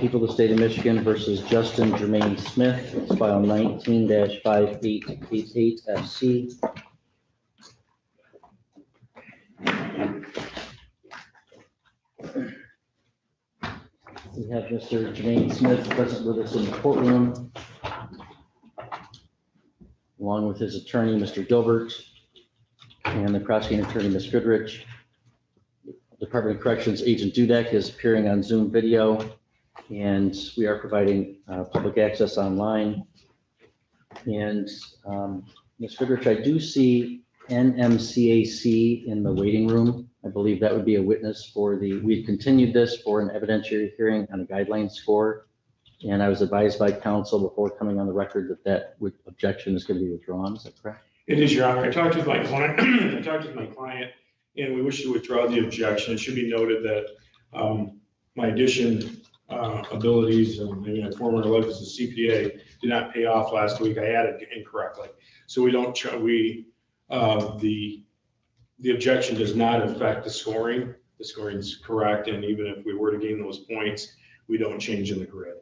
People of the State of Michigan versus Justin Jermaine Smith. It's file 19-5888 FC. We have Mr. Jermaine Smith present with us in the courtroom, along with his attorney, Mr. Gilbert, and the prosecuting attorney, Ms. Goodrich. Department of Corrections Agent Dudek is appearing on Zoom video, and we are providing public access online. And Ms. Goodrich, I do see NMCAC in the waiting room. I believe that would be a witness for we continued this for an evidentiary hearing on a guideline score. And I was advised by counsel before coming on the record that objection is going to be withdrawn. Is that correct? It is, Your Honor. I talked with my client. And we wish to withdraw the objection. It should be noted that my addition abilities and maybe my former life as a CPA did not pay off last week. I added incorrectly. So we don't, the objection does not affect the scoring. The scoring is correct. And even if we were to gain those points, we don't change in the grid.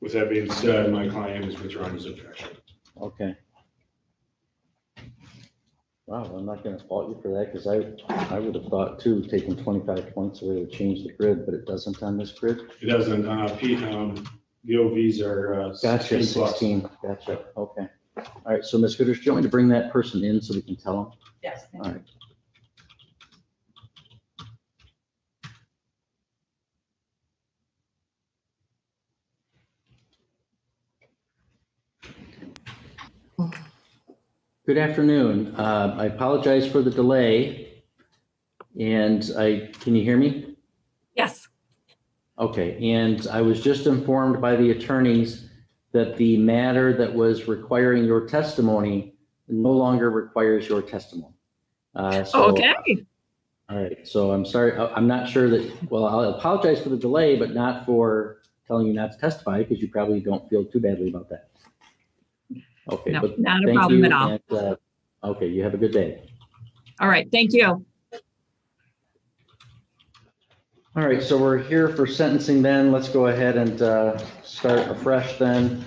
With that being said, my client is withdrawing his objection. Okay. Wow, I'm not going to fault you for that, because I would have thought too, taking 25 points away would change the grid, but it doesn't on this grid. It doesn't. VOVs are gotcha, 16. Gotcha. Okay. All right. So Ms. Goodrich, do you want me to bring that person in so we can tell them? Yes. All right. Good afternoon. I apologize for the delay. And can you hear me? Yes. Okay. And I was just informed by the attorneys that the matter that was requiring your testimony no longer requires your testimony. Okay. All right. So I'm sorry. I'm not sure that, well, I'll apologize for the delay, but not for telling you not to testify, because you probably don't feel too badly about that. Okay, No, but not a thank problem you, at all. and, okay, you have a good day. All right. Thank you. All right, so we're here for sentencing then. Let's go ahead and start afresh then.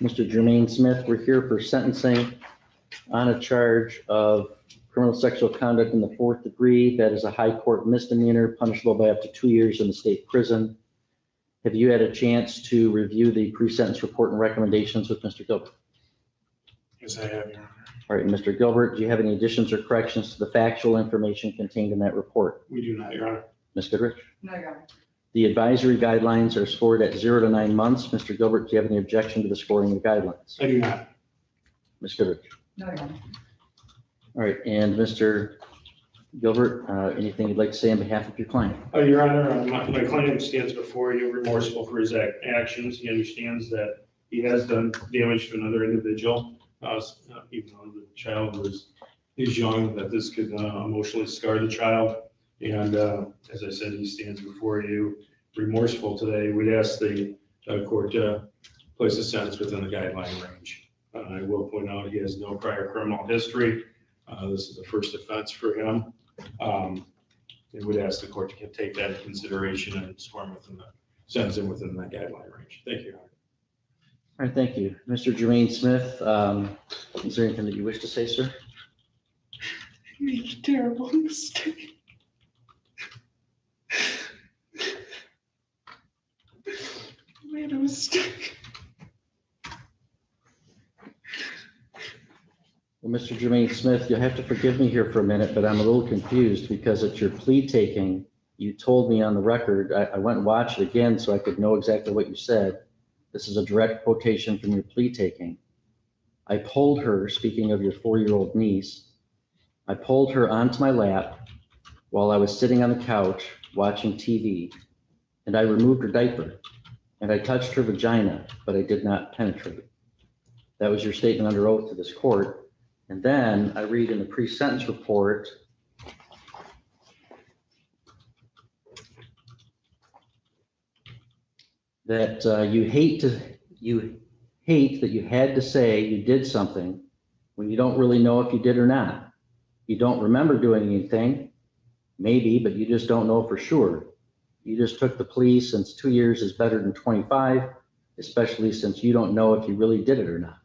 Mr. Jermaine Smith, we're here for sentencing on a charge of criminal sexual conduct in the 4th degree. That is a high court misdemeanor, punishable by up to 2 years in the state prison. Have you had a chance to review the pre-sentence report and recommendations with Mr. Gilbert? Yes, I have, Your Honor. All right, Mr. Gilbert, do you have any additions or corrections to the factual information contained in that report? We do not, Your Honor. Ms. Goodrich? No, Your Honor. The advisory guidelines are scored at 0 to 9 months. Mr. Gilbert, do you have any objection to the scoring of the guidelines? I do not. Ms. Goodrich? No, Your Honor. All right, and Mr. Gilbert, anything you'd like to say on behalf of your client? Your Honor, my client stands before you remorseful for his actions. He understands that he has done damage to another individual, even though the child is young, that this could emotionally scar the child. And as I said, he stands before you remorseful today. We'd ask the court to place a sentence within the guideline range. I will point out he has no prior criminal history. This is the first offense for him. And would ask the court to take that into consideration and score him sentence him within that guideline range. Thank you, Your Honor. All right, thank you. Mr. Jermaine Smith, is there anything that you wish to say, sir? I made a terrible mistake. I made a mistake. Well, Mr. Jermaine Smith, you'll have to forgive me here for a minute, but I'm a little confused because at your plea taking, you told me on the record, I went and watched it again so I could know exactly what you said. This is a direct quotation from your plea taking. I pulled her, speaking of your 4-year-old niece, I pulled her onto my lap while I was sitting on the couch watching TV, and I removed her diaper, and I touched her vagina, but I did not penetrate. That was your statement under oath to this court. And then I read in the pre-sentence report that you hate that you had to say you did something when you don't really know if you did or not. You don't remember doing anything, maybe, but you just don't know for sure. You just took the plea since 2 years is better than 25, especially since you don't know if you really did it or not.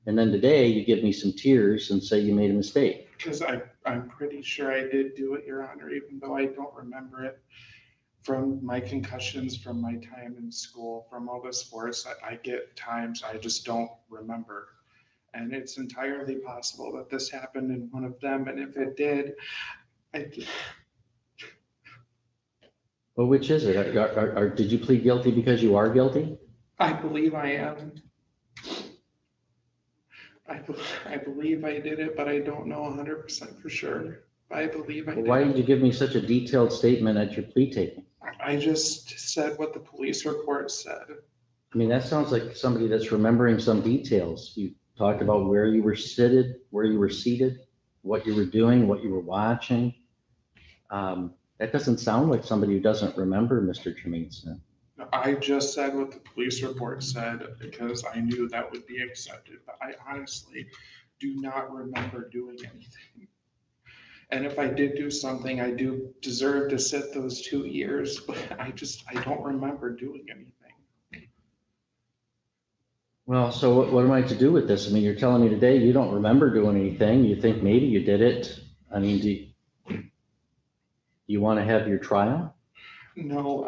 And then today you give me some tears and say you made a mistake. Because I'm pretty sure I did do it, Your Honor, even though I don't remember it from my concussions, from my time in school, from all the sports I get times I just don't remember. And it's entirely possible that this happened in one of them. And if it did, Well, which is it? Did you plead guilty because you are guilty? I believe I am. I believe I did it, but I don't know 100% for sure. I believe I did. Why did you give me such a detailed statement at your plea taking? I just said what the police report said. I mean, that sounds like somebody that's remembering some details. You talked about where you were seated, what you were doing, what you were watching. That doesn't sound like somebody who doesn't remember, Mr. Jermaine Smith. I just said what the police report said because I knew that would be accepted, but I honestly do not remember doing anything. And if I did do something, I do deserve to sit those 2 years, but I don't remember doing anything. Well, so what am I to do with this? I mean, you're telling me today you don't remember doing anything. You think maybe you did it. I mean, do you want to have your trial? No,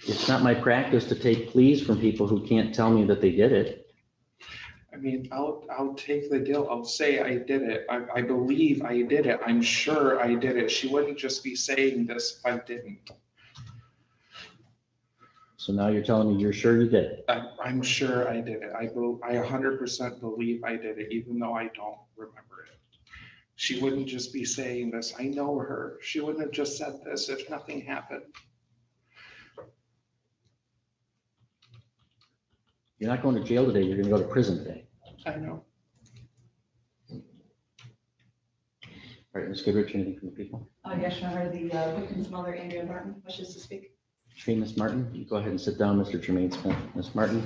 It's not my practice to take pleas from people who can't tell me that they did it. I mean, I'll take the deal. I'll say I did it. I believe I did it. I'm sure I did it. She wouldn't just be saying this if I didn't. So now you're telling me you're sure you did it. I'm sure I did it. I 100% believe I did it, even though I don't remember it. She wouldn't just be saying this. I know her. She wouldn't have just said this if nothing happened. You're not going to jail today. You're going to go to prison today. I know. All right, Ms. Goodrich, anything from the people? Yes, Your Honor, the victim's mother, Andrea Martin, wishes to speak. Okay, Ms. Martin, you go ahead and sit down, Mr. Jermaine Smith. Ms. Martin,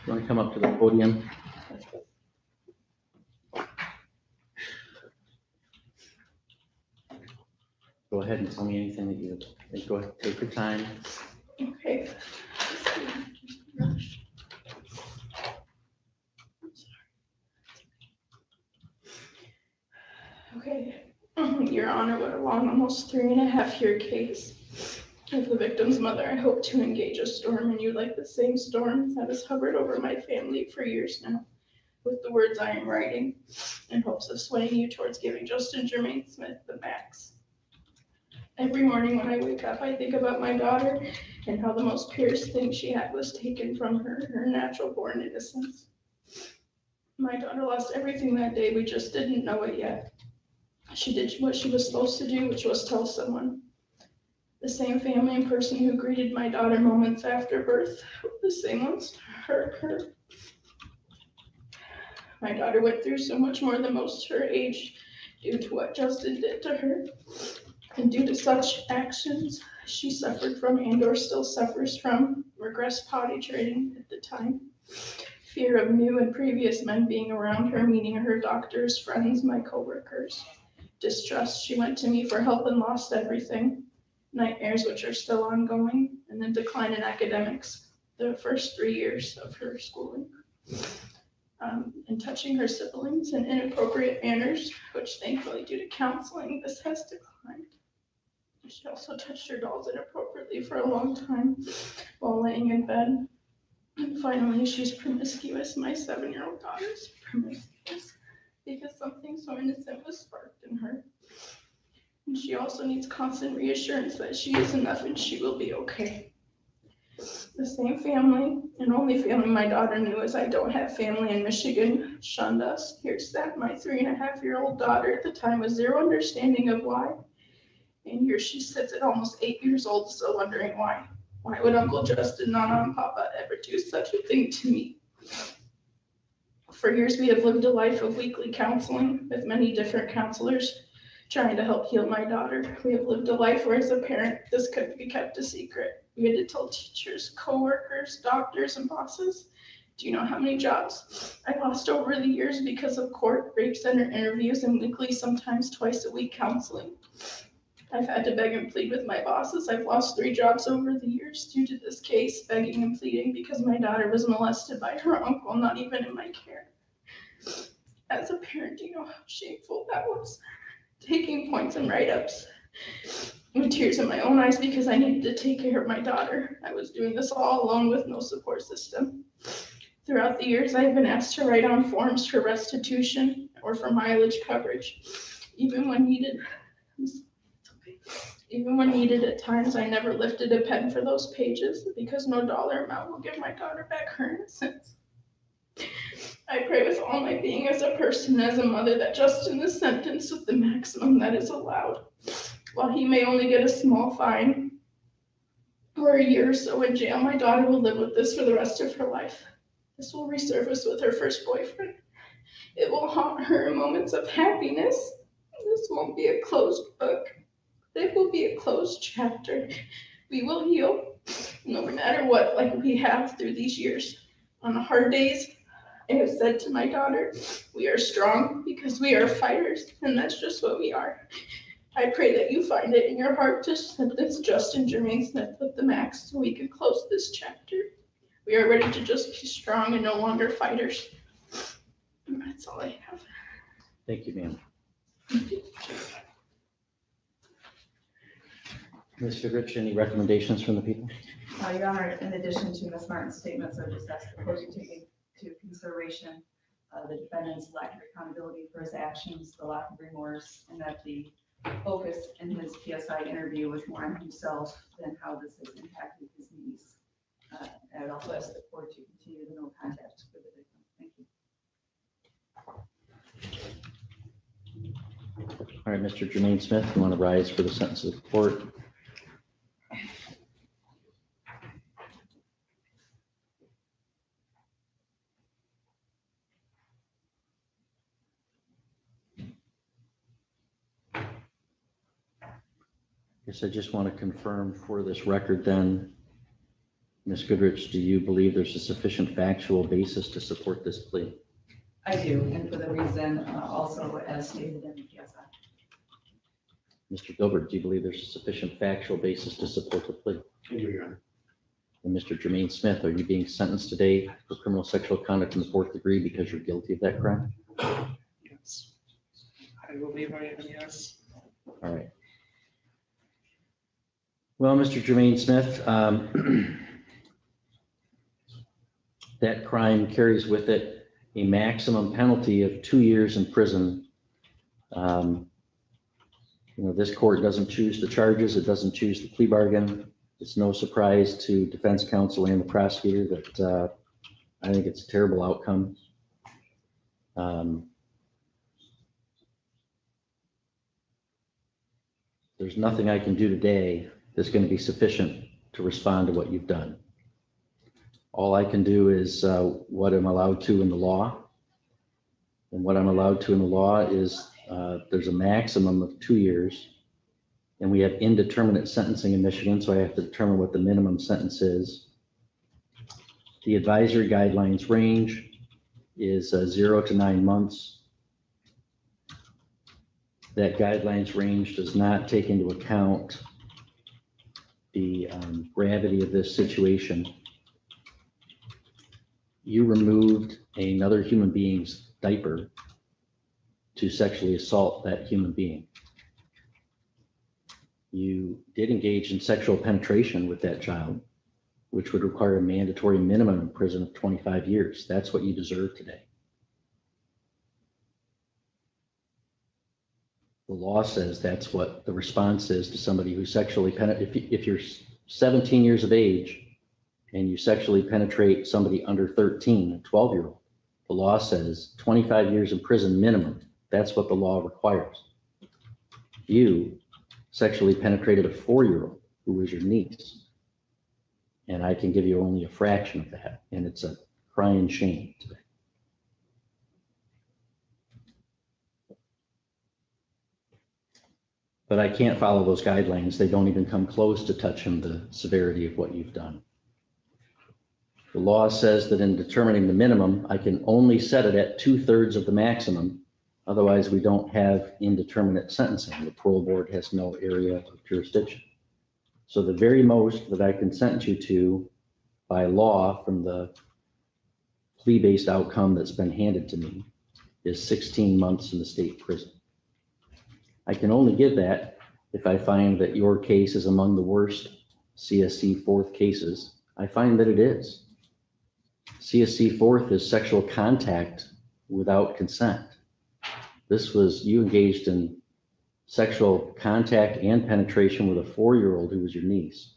you want to come up to the podium? Go ahead and tell me anything that you think. Go ahead, take your time. Okay. Okay, Your Honor, what a long, almost 3.5-year case. As the victim's mother, I hope to engage a storm in you like the same storm that has hovered over my family for years now, with the words I am writing, in hopes of swaying you towards giving Justin Jermaine Smith the max. Every morning when I wake up, I think about my daughter and how the most purest thing she had was taken from her, her natural-born innocence. My daughter lost everything that day, we just didn't know it yet. She did what she was supposed to do, which was tell someone. The same family and person who greeted my daughter moments after birth, the same ones hurt her. My daughter went through so much more than most her age due to what Justin did to her. And due to such actions, she suffered from and or still suffers from regressed potty training at the time. Fear of new and previous men being around her, meaning her doctors, friends, my coworkers. Distrust, she went to me for help and lost everything. Nightmares, which are still ongoing, and then decline in academics, the first 3 years of her schooling. And touching her siblings in inappropriate manners, which thankfully due to counseling, this has declined. She also touched her dolls inappropriately for a long time while laying in bed. And finally, she's promiscuous. My 7-year-old daughter's promiscuous because something so innocent was sparked in her. And she also needs constant reassurance that she is enough and she will be okay. The same family and only family my daughter knew, as I don't have family in Michigan, shunned us. Here sat my 3.5-year-old daughter at the time with zero understanding of why. And here she sits at almost 8 years old, still wondering why. Why would Uncle Justin, Nana, and Papa ever do such a thing to me? For years, we have lived a life of weekly counseling with many different counselors, trying to help heal my daughter. We have lived a life where, as a parent, this couldn't be kept a secret. We had to tell teachers, coworkers, doctors, and bosses. Do you know how many jobs I lost over the years because of court, rape center interviews, and weekly, sometimes twice a week counseling? I've had to beg and plead with my bosses. I've lost 3 jobs over the years due to this case, begging and pleading because my daughter was molested by her uncle, not even in my care. As a parent, you know how shameful that was. Taking points and write-ups with tears in my own eyes because I needed to take care of my daughter. I was doing this all alone with no support system. Throughout the years, I've been asked to write on forms for restitution or for mileage coverage. Even when needed at times, I never lifted a pen for those pages because no dollar amount will give my daughter back her innocence. I pray with all my being as a person, as a mother, that Justin is sentenced with the maximum that is allowed. While he may only get a small fine or a year or so in jail, my daughter will live with this for the rest of her life. This will resurface with her first boyfriend. It will haunt her in moments of happiness. This won't be a closed book. It will be a closed chapter. We will heal, no matter what, like we have through these years. On the hard days, I have said to my daughter, we are strong because we are fighters, and that's just what we are. I pray that you find it in your heart to sentence Justin Jermaine Smith with the max so we can close this chapter. We are ready to just be strong and no longer fighters. And that's all I have. Thank you, ma'am. Ms. Goodrich, any recommendations from the people? Your Honor, in addition to Ms. Martin's statements, I just ask the court to take into consideration the defendant's lack of accountability for his actions, the lack of remorse, and that the focus in his PSI interview was more on himself than how this has impacted his niece. I would also ask the court to continue the no contact with the victim. Thank you. All right, Mr. Jermaine Smith, you want to rise for the sentence of the court? Guess I just want to confirm for this record then, Ms. Goodrich, do you believe there's a sufficient factual basis to support this plea? I do, and for the reason also as stated in the PSI. Mr. Gilbert, do you believe there's a sufficient factual basis to support the plea? I do, Your Honor. And Mr. Jermaine Smith, are you being sentenced today for criminal sexual conduct in the 4th degree because you're guilty of that crime? Yes. I believe I am, yes. All right. Well, Mr. Jermaine Smith, that crime carries with it a maximum penalty of 2 years in prison. This court doesn't choose the charges. It doesn't choose the plea bargain. It's no surprise to defense counsel and the prosecutor that I think it's a terrible outcome. There's nothing I can do today that's going to be sufficient to respond to what you've done. All I can do is what I'm allowed to in the law. And what I'm allowed to in the law is there's a maximum of 2 years. And we have indeterminate sentencing in Michigan, so I have to determine what the minimum sentence is. The advisory guidelines range is 0 to 9 months. That guidelines range does not take into account the gravity of this situation. You removed another human being's diaper to sexually assault that human being. You did engage in sexual penetration with that child, which would require a mandatory minimum in prison of 25 years. That's what you deserve today. The law says that's what the response is to somebody who sexually penetrates. If you're 17 years of age and you sexually penetrate somebody under 13, a 12-year-old, the law says 25 years in prison minimum. That's what the law requires. You sexually penetrated a 4-year-old who was your niece, and I can give you only a fraction of that, and it's a crying shame today. But I can't follow those guidelines. They don't even come close to touching the severity of what you've done. The law says that in determining the minimum, I can only set it at 2/3 of the maximum Otherwise, we don't have indeterminate sentencing. The parole board has no area of jurisdiction. So the very most that I can sentence you to by law from the plea-based outcome that's been handed to me is 16 months in the state prison. I can only give that if I find that your case is among the worst CSC fourth cases. I find that it is. CSC fourth is sexual contact without consent. This was, you engaged in sexual contact and penetration with a 4-year-old who was your niece.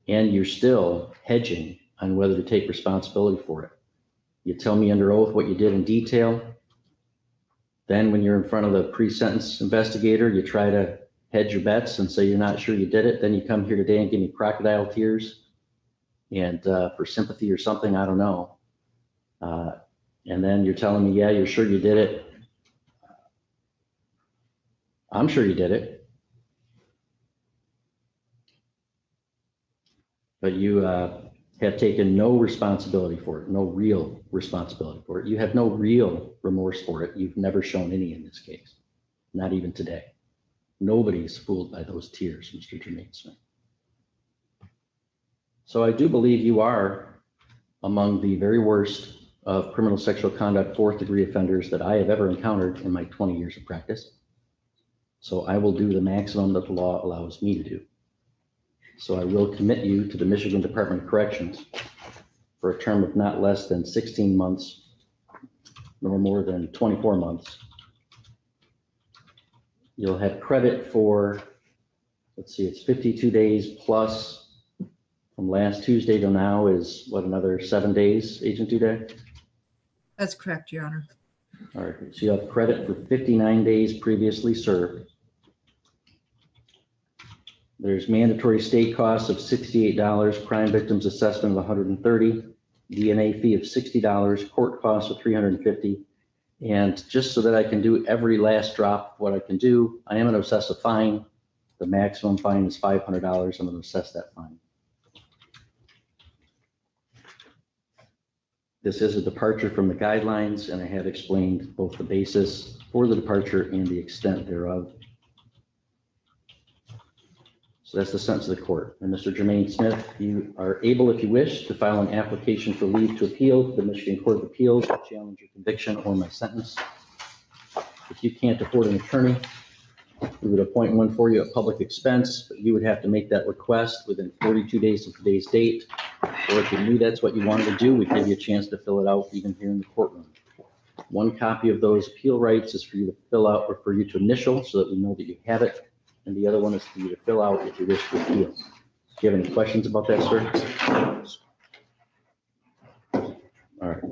And you're still hedging on whether to take responsibility for it. You tell me under oath what you did in detail. Then when you're in front of the pre-sentence investigator, you try to hedge your bets and say you're not sure you did it. Then you come here today and give me crocodile tears and for sympathy or something, I don't know. And then you're telling me, yeah, you're sure you did it. I'm sure you did it. But you have taken no responsibility for it, no real responsibility for it. You have no real remorse for it. You've never shown any in this case, not even today. Nobody's fooled by those tears, Mr. Jermaine Smith. So I do believe you are among the very worst of criminal sexual conduct fourth-degree offenders that I have ever encountered in my 20 years of practice. So I will do the maximum that the law allows me to do. So I will commit you to the Michigan Department of Corrections for a term of not less than 16 months, nor more than 24 months. You'll have credit for, let's see, it's 52 days plus from last Tuesday to now is what, another 7 days, Agent Duday? That's correct, Your Honor. All right, so you have credit for 59 days previously served. There's mandatory state costs of $68, crime victims assessment of $130, DNA fee of $60, court costs of $350. And just so that I can do every last drop of what I can do, I am going to assess a fine. The maximum fine is $500. I'm going to assess that fine. This is a departure from the guidelines, and I have explained both the basis for the departure and the extent thereof. So that's the sentence of the court. And Mr. Jermaine Smith, you are able, if you wish, to file an application for leave to appeal to the Michigan Court of Appeals to challenge your conviction or my sentence. If you can't afford an attorney, we would appoint one for you at public expense, but you would have to make that request within 42 days of today's date. Or if you knew that's what you wanted to do, we'd give you a chance to fill it out even here in the courtroom. One copy of those appeal rights is for you to fill out or for you to initial so that we know that you have it. And the other one is for you to fill out if you wish to appeal. Do you have any questions about that, sir? All right.